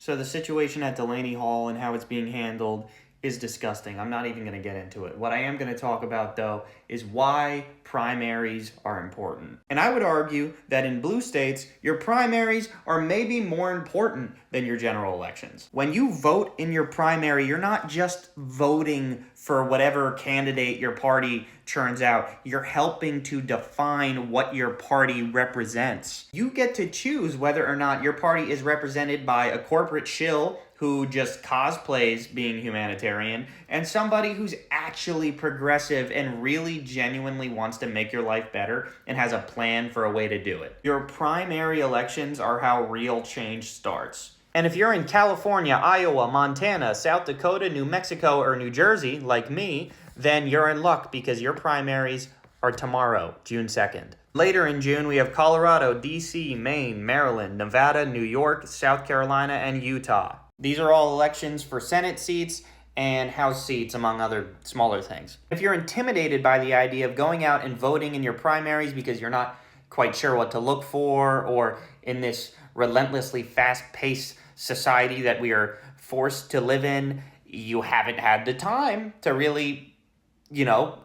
So the situation at Delaney Hall and how it's being handled is disgusting. I'm not even going to get into it. What I am going to talk about, though, is why primaries are important. And I would argue that in blue states, your primaries are maybe more important than your general elections. When you vote in your primary, you're not just voting for whatever candidate your party churns out. You're helping to define what your party represents. You get to choose whether or not your party is represented by a corporate shill who just cosplays being humanitarian, and somebody who's actually progressive and really genuinely wants to make your life better and has a plan for a way to do it. Your primary elections are how real change starts. And if you're in California, Iowa, Montana, South Dakota, New Mexico, or New Jersey, like me, then you're in luck because your primaries are tomorrow, June 2nd. Later in June, we have Colorado, D.C., Maine, Maryland, Nevada, New York, South Carolina, and Utah. These are all elections for Senate seats and House seats, among other smaller things. If you're intimidated by the idea of going out and voting in your primaries because you're not quite sure what to look for, or in this relentlessly fast-paced society that we are forced to live in, you haven't had the time to really,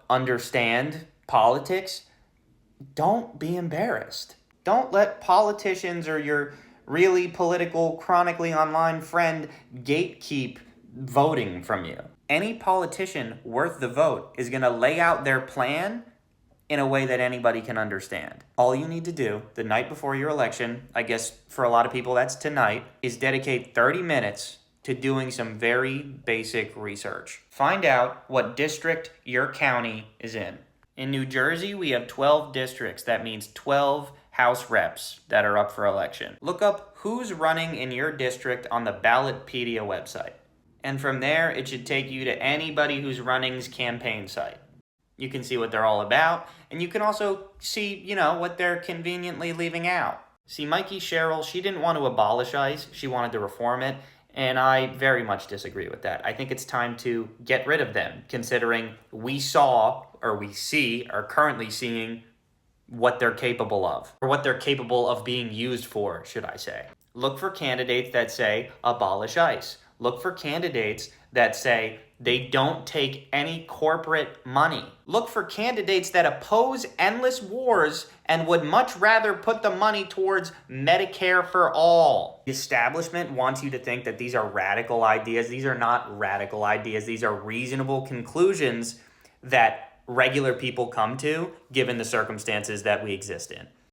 understand politics, don't be embarrassed. Don't let politicians or your really political, chronically online friend gatekeep voting from you. Any politician worth the vote is going to lay out their plan in a way that anybody can understand. All you need to do the night before your election, I guess for a lot of people that's tonight, is dedicate 30 minutes to doing some very basic research. Find out what district your county is in. In New Jersey, we have 12 districts. That means 12 House reps that are up for election. Look up who's running in your district on the Ballotpedia website. And from there, it should take you to anybody who's running's campaign site. You can see what they're all about, and you can also see, what they're conveniently leaving out. See, Mikey Sherrill, she didn't want to abolish ICE, she wanted to reform it, and I very much disagree with that. I think it's time to get rid of them, considering we are currently seeing what they're capable of, or what they're capable of being used for, should I say. Look for candidates that say, abolish ICE. Look for candidates that say they don't take any corporate money. Look for candidates that oppose endless wars and would much rather put the money towards Medicare for all. The establishment wants you to think that these are radical ideas. These are not radical ideas. These are reasonable conclusions that regular people come to given the circumstances that we exist in.